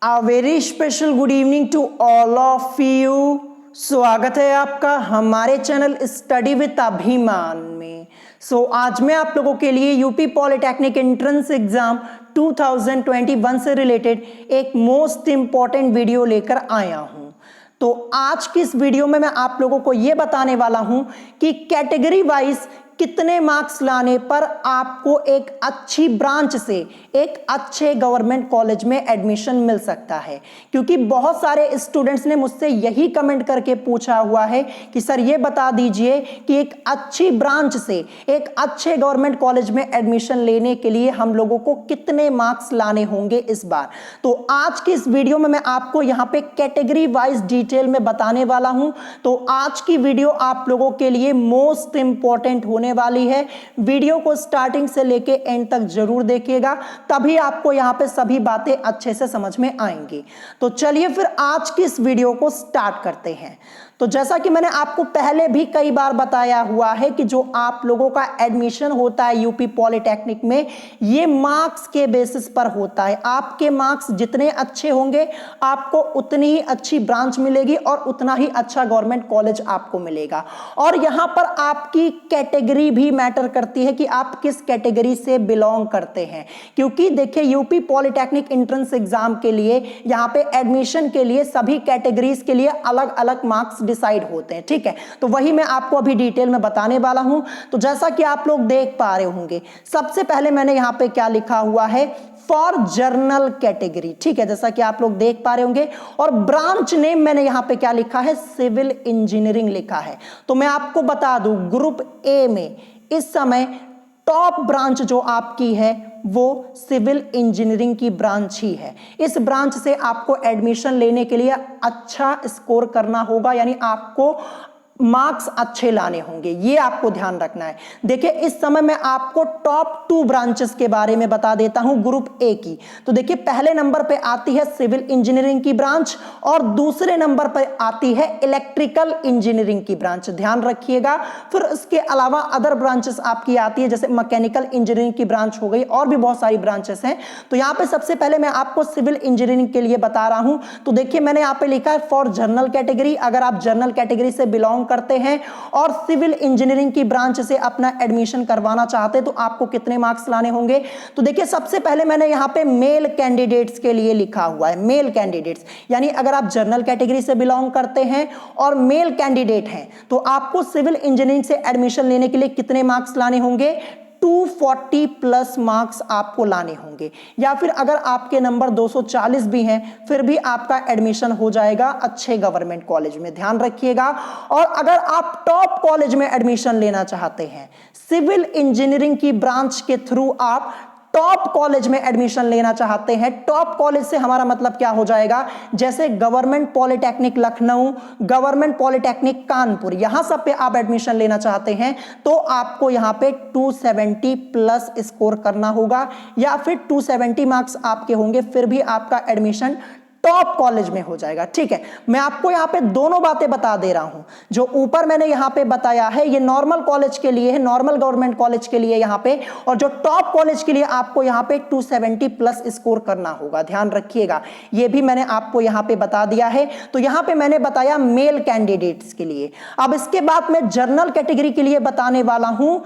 A very special good evening to all of you। स्वागत है आपका हमारे चैनल स्टडी विद अभिमान में। आज मैं आप लोगों के लिए यूपी पॉलिटेक्निक एंट्रेंस एग्जाम 2021 से रिलेटेड एक मोस्ट इंपॉर्टेंट वीडियो लेकर आया हूं। तो आज की इस वीडियो में मैं आप लोगों को यह बताने वाला हूं कि कैटेगरी वाइज कितने मार्क्स लाने पर आपको एक अच्छी ब्रांच से एक अच्छे गवर्नमेंट कॉलेज में एडमिशन मिल सकता है। क्योंकि बहुत सारे स्टूडेंट्स ने मुझसे यही कमेंट करके पूछा हुआ है कि सर ये बता दीजिए कि एक अच्छी ब्रांच से एक अच्छे गवर्नमेंट कॉलेज में एडमिशन लेने के लिए हम लोगों को कितने मार्क्स लाने होंगे इस बार। तो आज की इस वीडियो में मैं आपको यहाँ पे कैटेगरी वाइज डिटेल में बताने वाला हूं। तो आज की वीडियो आप लोगों के लिए मोस्ट इंपॉर्टेंट होने वाली है। वीडियो को स्टार्टिंग से लेके एंड तक जरूर देखिएगा, तभी आपको यहां पे सभी बातें अच्छे से समझ में आएंगी। तो चलिए फिर आज की इस वीडियो को स्टार्ट करते हैं। तो जैसा कि मैंने आपको पहले भी कई बार बताया हुआ है कि जो आप लोगों का एडमिशन होता है यूपी पॉलिटेक्निक में, ये मार्क्स के बेसिस पर होता है। आपके मार्क्स जितने अच्छे होंगे आपको उतनी ही अच्छी ब्रांच मिलेगी और उतना ही अच्छा गवर्नमेंट कॉलेज आपको मिलेगा। और यहां पर आपकी कैटेगरी भी मैटर करती है कि आप किस कैटेगरी से बिलोंग करते हैं। क्योंकि देखिए यूपी पॉलिटेक्निक एंट्रेंस एग्जाम के लिए यहां पे एडमिशन के लिए सभी कैटेगरीज के लिए अलग अलग मार्क्स डिसाइड होते हैं। ठीक है, तो वही मैं आपको अभी डिटेल में बताने वाला हूं। तो जैसा कि आप लोग देख पा रहे होंगे, सबसे पहले मैंने यहां पे क्या लिखा हुआ है, फॉर जर्नल कैटेगरी। ठीक है, जैसा कि आप लोग देख पा रहे होंगे। और ब्रांच नेम मैंने यहां पे क्या लिखा है, सिविल इंजीनियरिंग लिखा है। तो मैं आपको बता दूं, ग्रुप ए में इस समय टॉप ब्रांच जो आपकी है वो सिविल इंजीनियरिंग की ब्रांच ही है। इस ब्रांच से आपको एडमिशन लेने के लिए अच्छा स्कोर करना होगा, यानी आपको मार्क्स अच्छे लाने होंगे, ये आपको ध्यान रखना है। देखिए इस समय मैं आपको टॉप 2 ब्रांचेस के बारे में बता देता हूं ग्रुप ए की। तो देखिए पहले नंबर पे आती है सिविल इंजीनियरिंग की ब्रांच और दूसरे नंबर पे आती है इलेक्ट्रिकल इंजीनियरिंग की ब्रांच, ध्यान रखिएगा। फिर इसके अलावा अदर ब्रांचेस आपकी आती है, जैसे मैकेनिकल इंजीनियरिंग की ब्रांच हो गई, और भी बहुत सारी ब्रांचेस हैं। तो यहां पे सबसे पहले मैं आपको सिविल इंजीनियरिंग के लिए बता रहा हूं। तो देखिए मैंने यहां पे लिखा है फॉर जनरल कैटेगरी। अगर आप जनरल कैटेगरी से बिलोंग करते हैं और सिविल इंजीनियरिंग की ब्रांच से अपना एडमिशन करवाना चाहते हैं तो आपको कितने मार्क्स लाने होंगे। तो देखिए सबसे पहले मैंने यहां पे मेल कैंडिडेट्स के लिए लिखा हुआ है, मेल कैंडिडेट्स, यानी अगर आप जनरल कैटेगरी से बिलोंग करते हैं और मेल कैंडिडेट हैं तो आपको सिविल इंजीनियरिंग से एडमिशन लेने के लिए कितने मार्क्स लाने होंगे, 240 प्लस मार्क्स आपको लाने होंगे। या फिर अगर आपके नंबर 240 भी हैं फिर भी आपका एडमिशन हो जाएगा अच्छे गवर्नमेंट कॉलेज में, ध्यान रखिएगा। और अगर आप टॉप कॉलेज में एडमिशन लेना चाहते हैं, सिविल इंजीनियरिंग की ब्रांच के थ्रू आप टॉप कॉलेज में एडमिशन लेना चाहते हैं, टॉप कॉलेज से हमारा मतलब क्या हो जाएगा, जैसे government polytechnic Lucknow, government polytechnic Kanpur, यहां सब पे आप एडमिशन लेना चाहते हैं तो आपको यहां पे 270 प्लस स्कोर करना होगा, या फिर 270 मार्क्स आपके होंगे फिर भी आपका एडमिशन टॉप कॉलेज में हो जाएगा। ठीक है, मैं आपको यहां पे दोनों बातें बता दे रहा हूं। जो ऊपर मैंने यहां पे बताया है ये नॉर्मल कॉलेज के लिए है, नॉर्मल गवर्नमेंट कॉलेज के लिए यहां पे, और जो टॉप कॉलेज के लिए आपको यहां पे 270 प्लस स्कोर करना होगा, ध्यान रखिएगा। ये भी मैंने आपको यहां पे बता दिया है। तो यहां पे मैंने बताया मेल कैंडिडेट्स के लिए। अब इसके बाद मैं जनरल कैटेगरी के लिए बताने वाला हूं,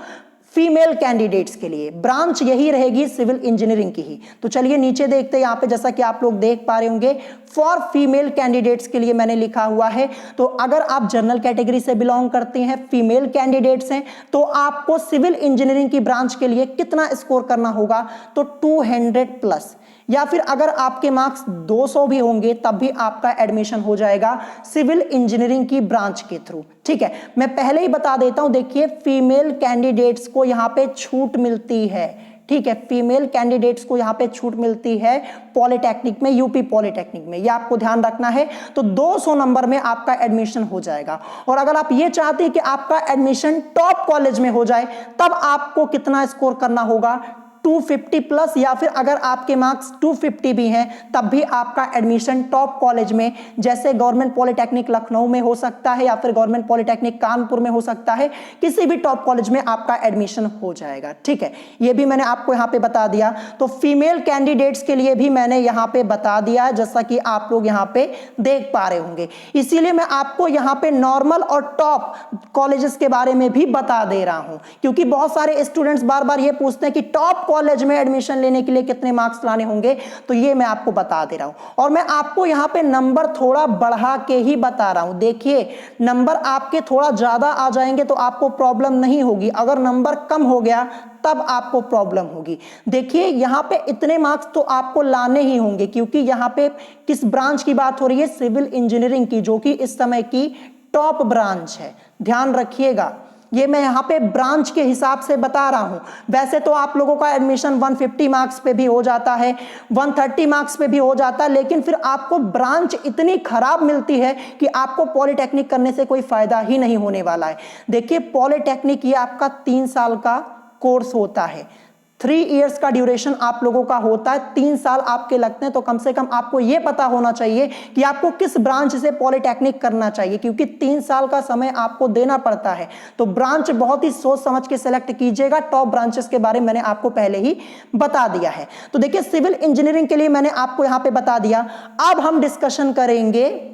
फीमेल कैंडिडेट्स के लिए। ब्रांच यही रहेगी सिविल इंजीनियरिंग की ही। तो चलिए नीचे देखते हैं, यहां पे जैसा कि आप लोग देख पा रहे होंगे फॉर फीमेल कैंडिडेट्स के लिए मैंने लिखा हुआ है। तो अगर आप जनरल कैटेगरी से बिलोंग करते हैं, फीमेल कैंडिडेट्स हैं, तो आपको सिविल इंजीनियरिंग की ब्रांच के लिए कितना स्कोर करना होगा, तो 200 प्लस, या फिर अगर आपके मार्क्स 200 भी होंगे तब भी आपका एडमिशन हो जाएगा सिविल इंजीनियरिंग की ब्रांच के थ्रू। ठीक है, मैं पहले ही बता देता हूं, देखिए फीमेल कैंडिडेट्स को यहां पे छूट मिलती है। ठीक है, फीमेल कैंडिडेट्स को यहां पे छूट मिलती है पॉलिटेक्निक में, यूपी पॉलिटेक्निक में, ये आपको ध्यान रखना है। तो 200 नंबर में आपका एडमिशन हो जाएगा। और अगर आप ये चाहते हैं कि आपका एडमिशन टॉप कॉलेज में हो जाए तब आपको कितना स्कोर करना होगा, 250 प्लस, या फिर अगर आपके मार्क्स 250 भी हैं तब भी आपका एडमिशन टॉप कॉलेज में, जैसे गवर्नमेंट पॉलिटेक्निक लखनऊ में हो सकता है या फिर गवर्नमेंट पॉलिटेक्निक कानपुर में हो सकता है, किसी भी टॉप कॉलेज में आपका एडमिशन हो जाएगा। ठीक है, ये भी मैंने आपको यहाँ पे बता दिया। तो फीमेल कैंडिडेट्स के लिए भी मैंने यहाँ पे बता दिया, जैसा कि आप लोग यहाँ पे देख पा रहे होंगे। इसीलिए मैं आपको यहाँ पे नॉर्मल और टॉप कॉलेजेस के बारे में भी बता दे रहा हूँ, क्योंकि बहुत सारे स्टूडेंट्स बार बार ये पूछते हैं कि टॉप कॉलेज में एडमिशन लेने के लिए कितने मार्क्स लाने होंगे, तो ये मैं आपको बता दे रहा हूं। और मैं आपको यहां पे नंबर थोड़ा बढ़ा के ही बता रहा हूं। देखिए, नंबर आपके थोड़ा ज्यादा आ जाएंगे तो आपको प्रॉब्लम नहीं होगी, अगर नंबर कम हो गया तब आपको प्रॉब्लम होगी। देखिए, यहां पे इतने मार्क्स तो आपको लाने ही होंगे, क्योंकि यहां पे किस ब्रांच की बात हो रही है, सिविल इंजीनियरिंग की, जो कि इस समय की टॉप ब्रांच है। ध्यान रखिएगा, ये मैं यहाँ पे ब्रांच के हिसाब से बता रहा हूँ। वैसे तो आप लोगों का एडमिशन 150 मार्क्स पे भी हो जाता है, 130 मार्क्स पे भी हो जाता है, लेकिन फिर आपको ब्रांच इतनी खराब मिलती है कि आपको पॉलिटेक्निक करने से कोई फायदा ही नहीं होने वाला है। देखिए, पॉलिटेक्निक ये आपका 3 साल का कोर्स होता है, 3 इयर्स का ड्यूरेशन आप लोगों का होता है, 3 साल आपके लगते हैं। तो कम से कम आपको यह पता होना चाहिए कि आपको किस ब्रांच से पॉलिटेक्निक करना चाहिए, क्योंकि 3 साल का समय आपको देना पड़ता है। तो ब्रांच बहुत ही सोच समझ के सेलेक्ट कीजिएगा। टॉप ब्रांचेस के बारे में मैंने आपको पहले ही बता दिया है। तो देखिए, सिविल इंजीनियरिंग के लिए मैंने आपको यहां पे बता दिया। अब हम डिस्कशन करेंगे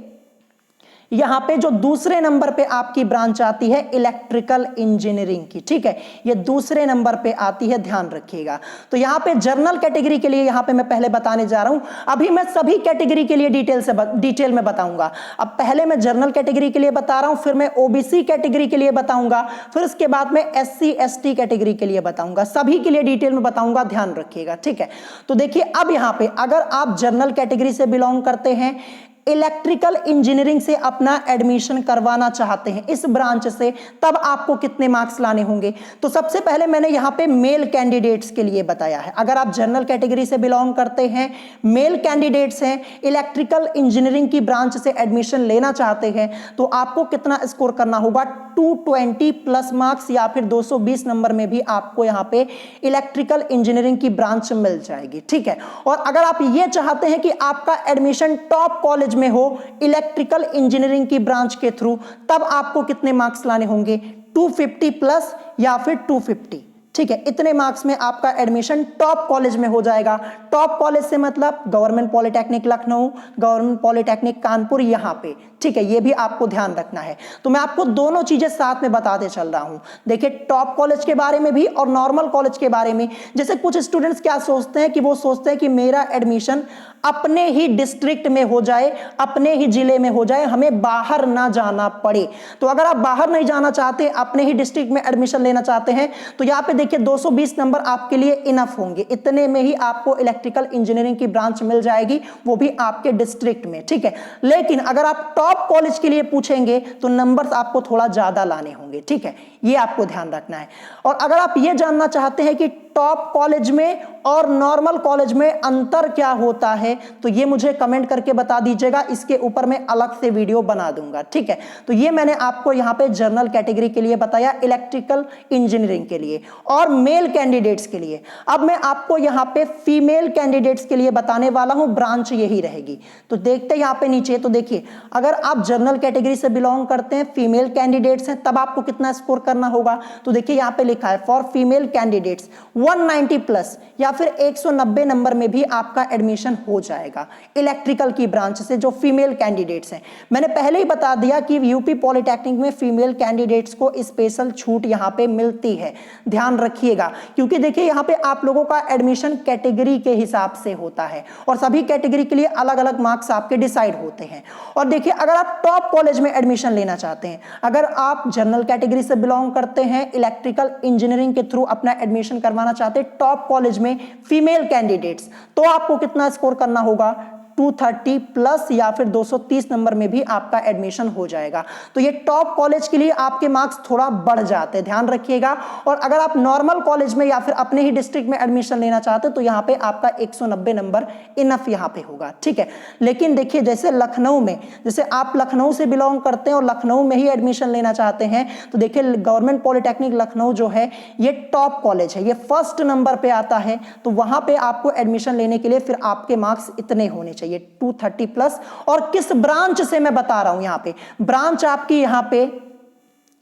यहां पे जो दूसरे नंबर पे आपकी ब्रांच आती है, इलेक्ट्रिकल इंजीनियरिंग की। ठीक है, ये दूसरे नंबर पे आती है, ध्यान रखिएगा। तो यहां पे जनरल कैटेगरी के लिए यहां पे मैं पहले बताने जा रहा हूं। अभी मैं सभी कैटेगरी के लिए डिटेल में बताऊंगा। अब पहले मैं जनरल कैटेगरी के लिए बता रहा हूं, फिर मैं ओबीसी कैटेगरी के लिए बताऊंगा, फिर उसके बाद में एससी एसटी कैटेगरी के लिए बताऊंगा। सभी के लिए डिटेल में बताऊंगा, ध्यान रखिएगा। ठीक है, तो देखिए, अब यहां पे अगर आप जनरल कैटेगरी से बिलोंग करते हैं, इलेक्ट्रिकल इंजीनियरिंग से अपना एडमिशन करवाना चाहते हैं इस ब्रांच से, तब आपको कितने मार्क्स लाने होंगे। तो सबसे पहले मैंने यहां पे मेल कैंडिडेट्स के लिए बताया है। अगर आप जनरल कैटेगरी से बिलोंग करते हैं, मेल कैंडिडेट्स हैं, इलेक्ट्रिकल इंजीनियरिंग की ब्रांच से एडमिशन लेना चाहते हैं, तो आपको कितना स्कोर करना होगा, 220 प्लस मार्क्स, या फिर 220 नंबर में भी आपको यहां पे इलेक्ट्रिकल इंजीनियरिंग की ब्रांच मिल जाएगी। ठीक है, और अगर आप ये चाहते हैं कि आपका एडमिशन टॉप कॉलेज में हो इलेक्ट्रिकल इंजीनियरिंग की ब्रांच के थ्रू, तब आपको कितने मार्क्स लाने होंगे, 250 प्लस या फिर 250। ठीक है, इतने मार्क्स में आपका एडमिशन टॉप कॉलेज में हो जाएगा। टॉप कॉलेज से मतलब government polytechnic Lucknow, government polytechnic Kanpur, यहां पे। ठीक है, ये भी आपको ध्यान रखना है। तो मैं आपको दोनों चीजें साथ में बताते चल रहा हूं। देखिए, टॉप कॉलेज के बारे में भी और नॉर्मल कॉलेज के बारे में। जैसे कुछ स्टूडेंट्स क्या सोचते हैं कि वो सोचते हैं कि मेरा एडमिशन अपने ही डिस्ट्रिक्ट में हो जाए, अपने ही जिले में हो जाए, हमें बाहर ना जाना पड़े। तो अगर आप बाहर नहीं जाना चाहते, अपने ही डिस्ट्रिक्ट में एडमिशन लेना चाहते हैं, तो यहाँ पे देखिए 220 नंबर आपके लिए इनफ होंगे। इतने में ही आपको इलेक्ट्रिकल इंजीनियरिंग की ब्रांच मिल जाएगी, वो भी आपके डिस्ट्रिक्ट में। ठीक है, लेकिन अगर आप टॉप कॉलेज के लिए पूछेंगे तो नंबर्स आपको थोड़ा ज्यादा लाने होंगे। ठीक है, ये आपको ध्यान रखना है। और अगर आप ये जानना चाहते हैं कि टॉप कॉलेज में और नॉर्मल कॉलेज में अंतर क्या होता है, तो ये मुझे कमेंट करके बता दीजिएगा, इसके ऊपर मैं अलग से वीडियो बना दूंगा। ठीक है, तो ये मैंने आपको यहाँ पे जनरल कैटेगरी के लिए बताया, इलेक्ट्रिकल इंजीनियरिंग के लिए और मेल कैंडिडेट्स के लिए। अब मैं आपको यहाँ पे फीमेल कैंडिडेट्स के लिए बताने वाला हूं, ब्रांच यही रहेगी। तो देखते हैं यहाँ पे नीचे, तो देखिए, अगर आप जनरल कैटेगरी से बिलोंग करते हैं, फीमेल कैंडिडेट्स हैं, तब आपको कितना स्कोर करना होगा। तो देखिए, यहाँ पे लिखा है फॉर फीमेल कैंडिडेट्स 190 प्लस या फिर 190 नंबर में भी आपका एडमिशन हो जाएगा इलेक्ट्रिकल की ब्रांच से, जो फीमेल कैंडिडेट्स हैं। मैंने पहले ही बता दिया कि यूपी पॉलिटेक्निक में फीमेल कैंडिडेट्स को स्पेशल छूट यहां पे मिलती है, ध्यान रखिएगा। क्योंकि देखिए, यहां पे आप लोगों का एडमिशन कैटेगरी के हिसाब से होता है और सभी कैटेगरी के लिए अलग अलग मार्क्स आपके डिसाइड होते हैं। और देखिए, अगर आप टॉप कॉलेज में एडमिशन लेना चाहते हैं, अगर आप जनरल कैटेगरी से बिलोंग करते हैं, इलेक्ट्रिकल इंजीनियरिंग के थ्रू अपना एडमिशन करवाना चाहते हैं टॉप कॉलेज में फीमेल कैंडिडेट्स, तो आपको कितना स्कोर करना होगा, 230 प्लस या फिर 230 नंबर में भी आपका एडमिशन हो जाएगा। तो ये टॉप कॉलेज के लिए आपके मार्क्स थोड़ा बढ़ जाते हैं, ध्यान रखिएगा। और अगर आप नॉर्मल कॉलेज में या फिर अपने ही डिस्ट्रिक्ट में एडमिशन लेना चाहते हैं तो यहाँ पे आपका 190 नंबर इनफ यहाँ पे होगा, ठीक है। लेकिन देखिए जैसे लखनऊ में, जैसे आप लखनऊ से बिलोंग करते हैं और लखनऊ में ही एडमिशन लेना चाहते हैं तो देखिए गवर्नमेंट पॉलिटेक्निक लखनऊ जो है ये टॉप कॉलेज है, ये फर्स्ट नंबर पे आता है। तो वहां पे आपको एडमिशन लेने के लिए फिर आपके मार्क्स इतने होने चाहिए 230 प्लस। और किस ब्रांच से मैं बता रहा हूं, यहाँ पे ब्रांच आपकी यहाँ पे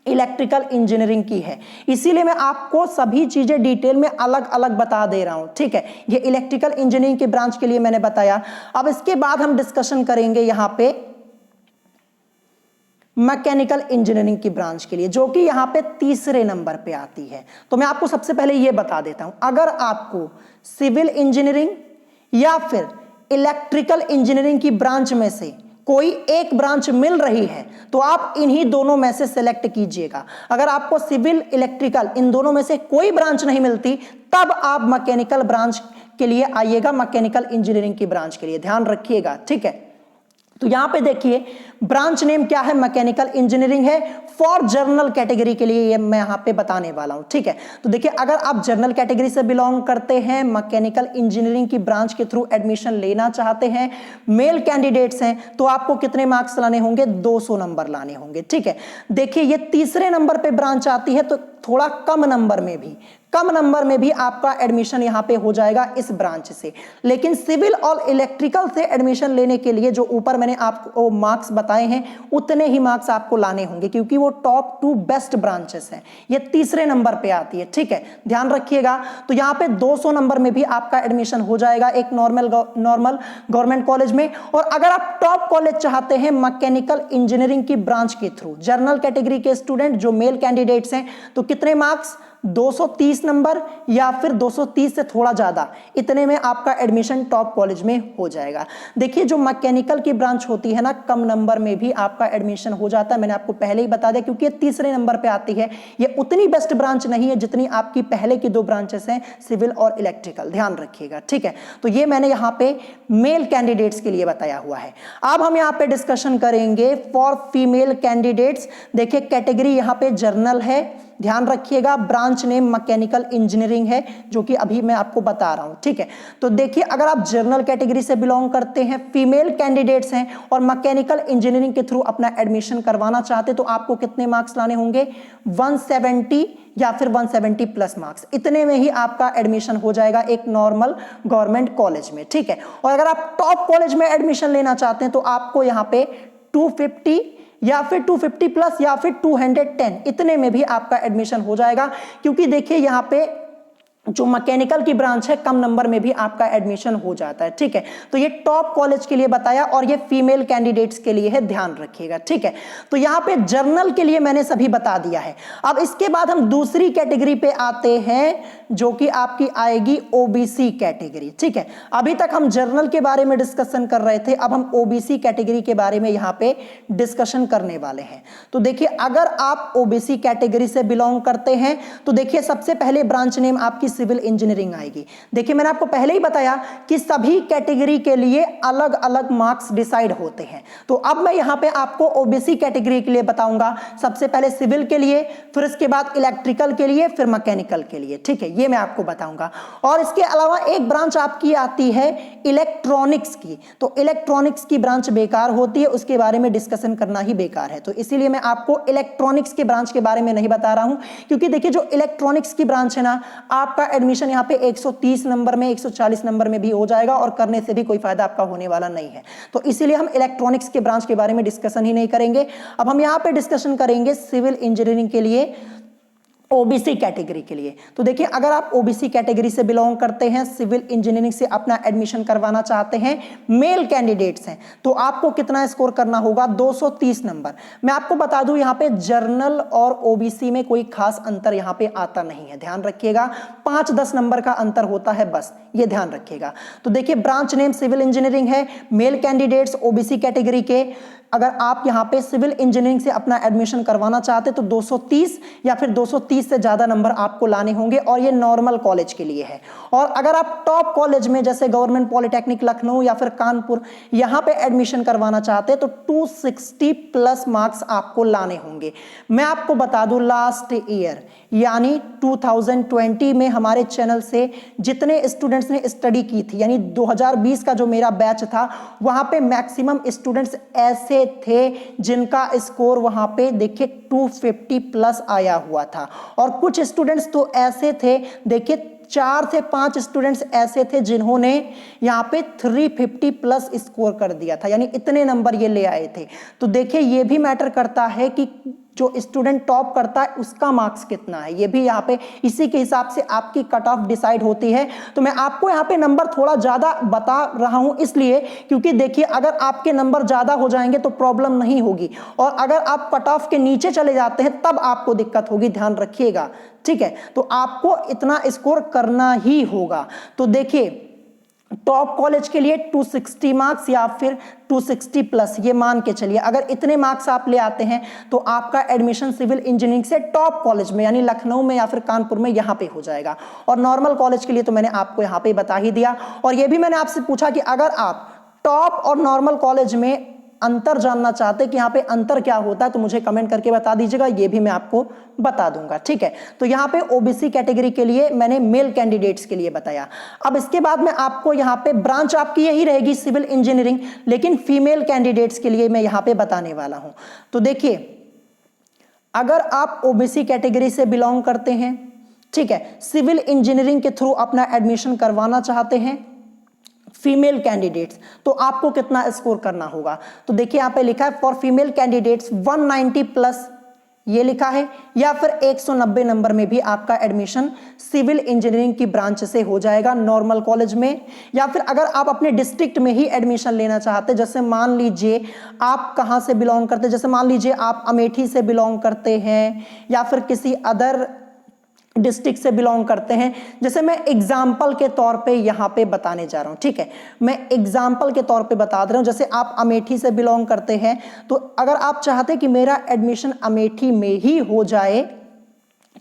इलेक्ट्रिकल इंजीनियरिंग की है, इसीलिए मैं आपको सभी चीजें डिटेल में अलग अलग बता दे रहा हूं, ठीक है। ये इलेक्ट्रिकल इंजीनियरिंग के ब्रांच के लिए मैंने बताया। अब इसके बाद हम डिस्कशन करेंगे यहां पे मैकेनिकल इंजीनियरिंग की ब्रांच के लिए, जो कि यहां पे तीसरे नंबर पे आती है। तो मैं आपको सबसे पहले यह बता देता हूं, अगर आपको सिविल इंजीनियरिंग या फिर इलेक्ट्रिकल इंजीनियरिंग की ब्रांच में से कोई एक ब्रांच मिल रही है तो आप इन्हीं दोनों में से सिलेक्ट कीजिएगा। अगर आपको सिविल इलेक्ट्रिकल इन दोनों में से कोई ब्रांच नहीं मिलती तब आप मैकेनिकल ब्रांच के लिए आइएगा, मैकेनिकल इंजीनियरिंग की ब्रांच के लिए, ध्यान रखिएगा, ठीक है। तो यहां पे देखिए ब्रांच नेम क्या है, मैकेनिकल इंजीनियरिंग है फॉर जर्नल कैटेगरी के लिए, ये मैं यहां पे बताने वाला हूं, ठीक है। तो देखिए अगर आप जर्नल कैटेगरी से बिलोंग करते हैं, मैकेनिकल इंजीनियरिंग की ब्रांच के थ्रू एडमिशन लेना चाहते हैं, मेल कैंडिडेट्स हैं, तो आपको कितने मार्क्स लाने होंगे, 200 नंबर लाने होंगे, ठीक है। देखिए ये तीसरे नंबर पे ब्रांच आती है तो थोड़ा कम नंबर में भी आपका एडमिशन यहां पे हो जाएगा इस ब्रांच से। लेकिन सिविल और इलेक्ट्रिकल से एडमिशन लेने के लिए जो ऊपर मैंने आपको मार्क्स बताए हैं उतने ही मार्क्स आपको लाने होंगे, क्योंकि वो टॉप 2 बेस्ट ब्रांचेस हैं, ये तीसरे नंबर पे आती है, ठीक है, ध्यान रखिएगा। तो यहां पे 200 नंबर में भी आपका एडमिशन हो जाएगा एक नॉर्मल गवर्नमेंट कॉलेज में। और अगर आप टॉप कॉलेज चाहते हैं मैकेनिकल इंजीनियरिंग की ब्रांच के थ्रू, जनरल कैटेगरी के स्टूडेंट जो मेल कैंडिडेट्स हैं, तो कितने मार्क्स, 230 नंबर या फिर 230 से थोड़ा ज्यादा, इतने में आपका एडमिशन टॉप कॉलेज में हो जाएगा। देखिए जो मैकेनिकल की ब्रांच होती है ना, कम नंबर में भी आपका एडमिशन हो जाता है, मैंने आपको पहले ही बता दिया, क्योंकि ये तीसरे नंबर पे आती है। ये उतनी बेस्ट ब्रांच नहीं है जितनी आपकी पहले की 2 ब्रांचेस हैं, सिविल और इलेक्ट्रिकल, ध्यान रखिएगा, ठीक है। तो ये मैंने यहाँ पे मेल कैंडिडेट्स के लिए बताया हुआ है। अब हम यहाँ पे डिस्कशन करेंगे फॉर फीमेल कैंडिडेट्स। देखिए कैटेगरी यहाँ पे जर्नल है, ध्यान रखिएगा, ब्रांच नेम मैकेनिकल इंजीनियरिंग है, जो कि अभी मैं आपको बता रहा हूं, ठीक है। तो देखिए अगर आप जनरल कैटेगरी से बिलोंग करते हैं, फीमेल कैंडिडेट्स हैं और मैकेनिकल इंजीनियरिंग के थ्रू अपना एडमिशन करवाना चाहते तो आपको कितने मार्क्स लाने होंगे, 170 या फिर 170 प्लस मार्क्स, इतने में ही आपका एडमिशन हो जाएगा एक नॉर्मल गवर्नमेंट कॉलेज में, ठीक है। और अगर आप टॉप कॉलेज में एडमिशन लेना चाहते हैं तो आपको यहां पे 250 या फिर 250 प्लस या फिर 210, इतने में भी आपका एडमिशन हो जाएगा। क्योंकि देखिए यहां पे जो मैकेनिकल की ब्रांच है कम नंबर में भी आपका एडमिशन हो जाता है, ठीक है। तो ये टॉप कॉलेज के लिए बताया और ये फीमेल कैंडिडेट्स के लिए है, ध्यान रखिएगा, ठीक है। तो यहां पे जर्नल के लिए मैंने सभी बता दिया है। अब इसके बाद हम दूसरी कैटेगरी पे आते हैं जो कि आपकी आएगी ओबीसी कैटेगरी, ठीक है। अभी तक हम जर्नल के बारे में डिस्कशन कर रहे थे, अब हम ओबीसी कैटेगरी के बारे में यहां पे डिस्कशन करने वाले हैं। तो देखिए अगर आप ओबीसी कैटेगरी से बिलोंग करते हैं तो देखिए सबसे पहले ब्रांच नेम आपकी सिविल इंजीनियरिंग आएगी। देखिए मैंने आपको पहले ही बताया कि सभी कैटेगरी के लिए अलग अलग मार्क्स डिसाइड होते हैं। तो अब मैं यहां पे आपको ओबीसी कैटेगरी के लिए बताऊंगा, सबसे पहले सिविल के लिए, फिर इसके बाद इलेक्ट्रिकल के लिए, फिर मैकेनिकल के लिए, ठीक है, ये मैं आपको बताऊंगा। और इसके अलावा एक ब्रांच आपकी आती है इलेक्ट्रॉनिक्स की, तो इलेक्ट्रॉनिक्स की ब्रांच बेकार होती है, उसके बारे में डिस्कशन करना ही बेकार है, तो इसीलिए मैं आपको इलेक्ट्रॉनिक्स के ब्रांच के बारे में नहीं बता रहा हूं। क्योंकि देखिए जो इलेक्ट्रॉनिक्स की ब्रांच है ना, आपका एडमिशन यहाँ पे 130 नंबर में, 140 नंबर में भी हो जाएगा और करने से भी कोई फायदा आपका होने वाला नहीं है। तो इसीलिए हम इलेक्ट्रॉनिक्स के ब्रांच के बारे में डिस्कशन ही नहीं करेंगे। अब हम यहाँ पे डिस्कशन करेंगे सिविल इंजीनियरिंग के लिए, ओबीसी कैटेगरी के लिए। तो देखिए अगर आप ओबीसी कैटेगरी से बिलोंग करते हैं, सिविल इंजीनियरिंग से अपना एडमिशन करवाना चाहते हैं, मेल कैंडिडेट्स हैं, तो आपको कितना स्कोर करना होगा, 230 नंबर। मैं आपको बता दूं यहां पे जर्नल और ओबीसी में कोई खास अंतर यहां पे आता नहीं है, ध्यान रखिएगा, 5-10 नंबर का अंतर होता है बस, ये ध्यान रखिएगा। तो देखिए ब्रांच नेम सिविल इंजीनियरिंग है, मेल कैंडिडेट्स ओबीसी कैटेगरी के, अगर आप यहाँ पे सिविल इंजीनियरिंग से अपना एडमिशन करवाना चाहते तो 230 या फिर 230 से ज़्यादा नंबर आपको लाने होंगे, और ये नॉर्मल कॉलेज के लिए है। और अगर आप टॉप कॉलेज में जैसे गवर्नमेंट पॉलिटेक्निक लखनऊ या फिर कानपुर यहाँ पे एडमिशन करवाना चाहते हैं तो 260 प्लस मार्क्स आपको लाने होंगे। मैं आपको बता दूं लास्ट ईयर यानी 2020 में हमारे चैनल से जितने स्टूडेंट्स ने स्टडी की थी, यानी 2020 का जो मेरा बैच था, वहां पे मैक्सिमम स्टूडेंट्स ऐसे थे जिनका स्कोर वहां पे देखिए 250 प्लस आया हुआ था, और कुछ स्टूडेंट्स तो ऐसे थे, देखिए 4 से 5 स्टूडेंट्स ऐसे थे जिन्होंने यहाँ पे 350 प्लस स्कोर कर दिया था, यानी इतने नंबर ये ले आए थे। तो देखिए ये भी मैटर करता है कि जो स्टूडेंट टॉप करता है उसका मार्क्स कितना है, ये भी यहाँ पे इसी के हिसाब से आपकी कट ऑफ डिसाइड होती है। तो मैं आपको यहाँ पे नंबर थोड़ा ज़्यादा बता रहा हूँ इसलिए क्योंकि देखिए अगर आपके नंबर ज़्यादा हो जाएंगे तो प्रॉब्लम नहीं होगी, और अगर आप कट ऑफ के नीचे चले जाते हैं तब आपको दिक्कत होगी, ध्यान रखिएगा, ठीक है। तो आपको इतना स्कोर करना ही होगा। तो देखिए टॉप कॉलेज के लिए 260 मार्क्स या फिर 260 प्लस, ये मान के चलिए अगर इतने मार्क्स आप ले आते हैं तो आपका एडमिशन सिविल इंजीनियरिंग से टॉप कॉलेज में यानी लखनऊ में या फिर कानपुर में यहाँ पे हो जाएगा। और नॉर्मल कॉलेज के लिए तो मैंने आपको यहाँ पे बता ही दिया। और ये भी मैंने आपसे पूछा कि अगर आप टॉप और नॉर्मल कॉलेज में अंतर जानना चाहते हैं कि यहाँ पे अंतर क्या होता है तो मुझे कमेंट करके बता दीजिएगा, ये भी मैं आपको बता दूंगा, ठीक है। तो यहाँ पे ओबीसी कैटेगरी के लिए मैंने मेल कैंडिडेट्स के लिए बताया। अब इसके बाद में आपको यहाँ पे ब्रांच आपकी यही रहेगी सिविल इंजीनियरिंग, लेकिन फीमेल कैंडिडेट्स के लिए मैं यहाँ पे बताने वाला हूँ। तो देखिए अगर आप ओबीसी कैटेगरी से बिलोंग करते हैं, ठीक है, सिविल इंजीनियरिंग के थ्रू अपना एडमिशन करवाना चाहते हैं फीमेल कैंडिडेट्स, तो आपको कितना स्कोर करना होगा। तो देखिए यहाँ पे लिखा है फॉर फीमेल कैंडिडेट्स 190 प्लस, ये लिखा है, या फिर 190 नंबर में भी आपका एडमिशन सिविल इंजीनियरिंग की ब्रांच से हो जाएगा नॉर्मल कॉलेज में। या फिर अगर आप अपने डिस्ट्रिक्ट में ही एडमिशन लेना चाहते, जैसे मान लीजिए आप कहाँ से बिलोंग करते, जैसे मान लीजिए आप अमेठी से बिलोंग करते हैं या फिर किसी अदर डिस्ट्रिक्ट से बिलोंग करते हैं, जैसे मैं एग्जाम्पल के तौर पे यहाँ पे बताने जा रहा हूँ, ठीक है, मैं एग्जाम्पल के तौर पे बता दे रहा हूँ। जैसे आप अमेठी से बिलोंग करते हैं तो अगर आप चाहते हैं कि मेरा एडमिशन अमेठी में ही हो जाए,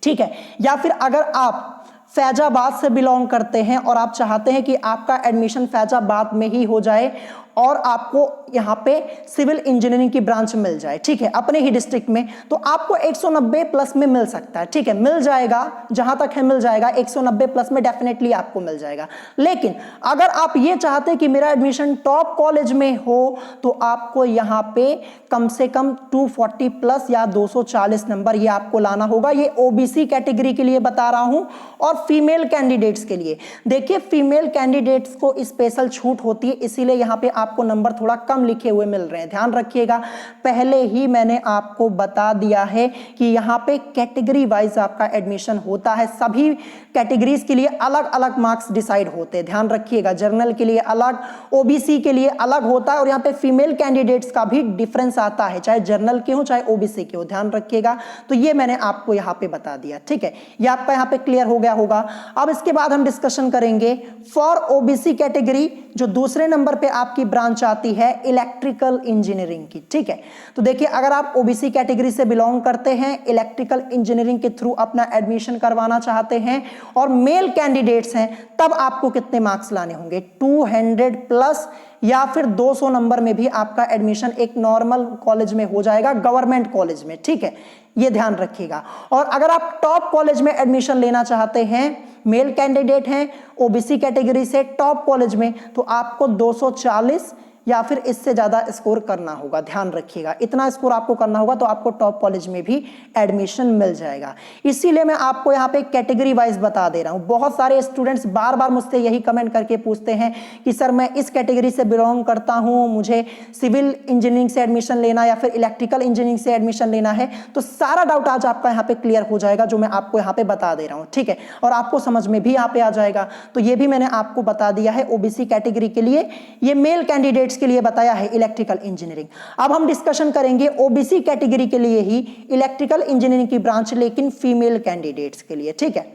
ठीक है, या फिर अगर आप फैजाबाद से बिलोंग करते हैं और आप चाहते हैं कि आपका एडमिशन फैजाबाद में ही हो जाए और आपको यहाँ पे सिविल इंजीनियरिंग की ब्रांच मिल जाए, ठीक है, अपने ही डिस्ट्रिक्ट में, तो आपको 190 प्लस में मिल सकता है, ठीक है, मिल जाएगा, जहां तक है मिल जाएगा, 190 प्लस में डेफिनेटली आपको मिल जाएगा। लेकिन अगर आप ये चाहते हैं कि मेरा एडमिशन टॉप कॉलेज में हो तो आपको यहाँ पे कम से कम 240 प्लस या 240 नंबर ये आपको लाना होगा। ये ओबीसी कैटेगरी के लिए बता रहा हूं। और फीमेल कैंडिडेट्स के लिए देखिए फीमेल कैंडिडेट्स को स्पेशल छूट होती है, इसीलिए यहाँ पे आपको नंबर थोड़ा कम लिखे हुए मिल रहे हैं, ध्यान रखिएगा। पहले ही मैंने आपको बता दिया है कि यहाँ पे कैटेगरी वाइज आपका एडमिशन होता है, सभी कैटेगरीज के लिए अलग अलग मार्क्स डिसाइड होते हैं, ध्यान रखिएगा। जनरल के लिए अलग, ओबीसी के लिए अलग होता है, और यहाँ पे फीमेल कैंडिडेट्स का भी डिफरेंस आता है, चाहे जनरल के हो चाहे ओबीसी के हो, ध्यान रखिएगा। तो ये मैंने आपको यहाँ पे बता दिया, ठीक है, ये आपका यहाँ पे क्लियर हो गया होगा। अब इसके बाद हम डिस्कशन करेंगे फॉर ओबीसी कैटेगरी, जो दूसरे नंबर पे आपकी ब्रांच आती है इलेक्ट्रिकल इंजीनियरिंग की, ठीक है। तो देखिए अगर आप ओबीसी कैटेगरी से बिलोंग करते हैं, इलेक्ट्रिकल इंजीनियरिंग के थ्रू अपना एडमिशन करवाना चाहते हैं और मेल कैंडिडेट्स हैं, तब आपको कितने मार्क्स लाने होंगे, 200 प्लस या फिर 200 नंबर में भी आपका एडमिशन एक नॉर्मल कॉलेज में हो जाएगा, गवर्नमेंट कॉलेज में, ठीक है, ये ध्यान रखिएगा। और अगर आप टॉप कॉलेज में एडमिशन लेना चाहते हैं, मेल कैंडिडेट हैं ओबीसी कैटेगरी से टॉप कॉलेज में, तो आपको 240 या फिर इससे ज्यादा स्कोर करना होगा, ध्यान रखिएगा, इतना स्कोर आपको करना होगा तो आपको टॉप कॉलेज में भी एडमिशन मिल जाएगा। इसीलिए मैं आपको यहाँ पे कैटेगरी वाइज बता दे रहा हूँ। बहुत सारे स्टूडेंट्स बार बार मुझसे यही कमेंट करके पूछते हैं कि सर मैं इस कैटेगरी से बिलोंग करता हूँ, मुझे सिविल इंजीनियरिंग से एडमिशन लेना या फिर इलेक्ट्रिकल इंजीनियरिंग से एडमिशन लेना है। तो सारा डाउट आज आपका यहाँ पे क्लियर हो जाएगा जो मैं आपको यहाँ पे बता दे रहा हूँ, ठीक है, और आपको समझ में भी यहाँ पे आ जाएगा। तो ये भी मैंने आपको बता दिया है ओबीसी कैटेगरी के लिए, ये मेल कैंडिडेट्स के लिए बताया है इलेक्ट्रिकल इंजीनियरिंग। अब हम डिस्कशन करेंगे ओबीसी कैटेगरी के लिए ही इलेक्ट्रिकल इंजीनियरिंग की ब्रांच, लेकिन फीमेल कैंडिडेट्स के लिए, ठीक है।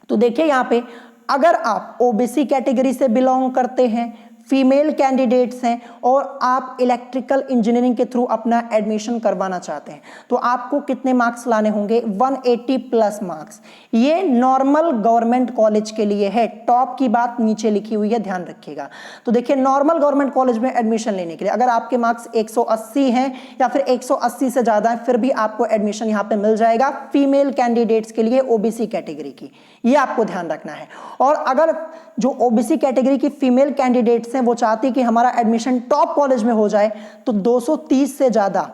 तो देखिए यहां पे अगर आप ओबीसी कैटेगरी से बिलोंग करते हैं, फीमेल कैंडिडेट्स हैं और आप इलेक्ट्रिकल इंजीनियरिंग के थ्रू अपना एडमिशन करवाना चाहते हैं तो आपको कितने मार्क्स लाने होंगे? 180 प्लस मार्क्स। ये नॉर्मल गवर्नमेंट कॉलेज के लिए है, टॉप की बात नीचे लिखी हुई है, ध्यान रखिएगा। तो देखिए नॉर्मल गवर्नमेंट कॉलेज में एडमिशन लेने के लिए अगर आपके मार्क्स 180 हैं या फिर 180 से ज्यादा है फिर भी आपको एडमिशन यहां पे मिल जाएगा फीमेल कैंडिडेट्स के लिए, ओबीसी कैटेगरी की, ये आपको ध्यान रखना है। और अगर जो ओबीसी कैटेगरी की फीमेल कैंडिडेट्स हैं वो चाहती कि हमारा एडमिशन टॉप कॉलेज में हो जाए तो 230 से ज्यादा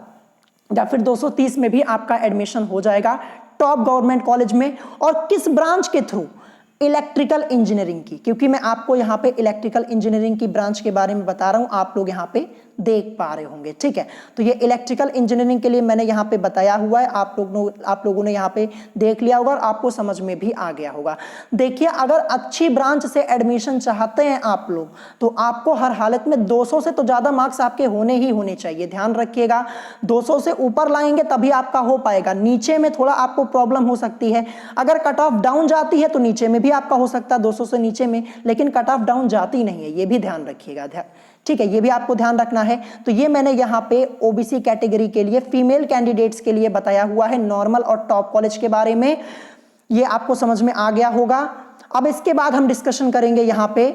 या फिर 230 में भी आपका एडमिशन हो जाएगा टॉप गवर्नमेंट कॉलेज में। और किस ब्रांच के थ्रू? इलेक्ट्रिकल इंजीनियरिंग की, क्योंकि मैं आपको यहां पे इलेक्ट्रिकल इंजीनियरिंग की ब्रांच के बारे में बता रहा हूं, आप लोग यहां पे देख पा रहे होंगे, ठीक है। तो ये इलेक्ट्रिकल इंजीनियरिंग के लिए मैंने यहां पे बताया हुआ है, आप लोगों ने यहां पे देख लिया होगा और आपको समझ में भी आ गया होगा। देखिए अगर अच्छी ब्रांच से एडमिशन चाहते हैं आप लोग तो आपको हर हालत में 200 से तो ज्यादा मार्क्स आपके होने ही होने चाहिए, ध्यान रखिएगा। 200 से ऊपर लाएंगे तभी आपका हो पाएगा, नीचे में थोड़ा आपको प्रॉब्लम हो सकती है। अगर कट ऑफ डाउन जाती है तो नीचे में भी आपका हो सकता है 200 से नीचे में, लेकिन कट ऑफ डाउन जाती नहीं है, ये भी ध्यान रखिएगा, ठीक है, ये भी आपको ध्यान रखना है। तो ये मैंने यहाँ पे ओबीसी कैटेगरी के लिए फीमेल कैंडिडेट्स के लिए बताया हुआ है नॉर्मल और टॉप कॉलेज के बारे में, ये आपको समझ में आ गया होगा। अब इसके बाद हम डिस्कशन करेंगे यहाँ पे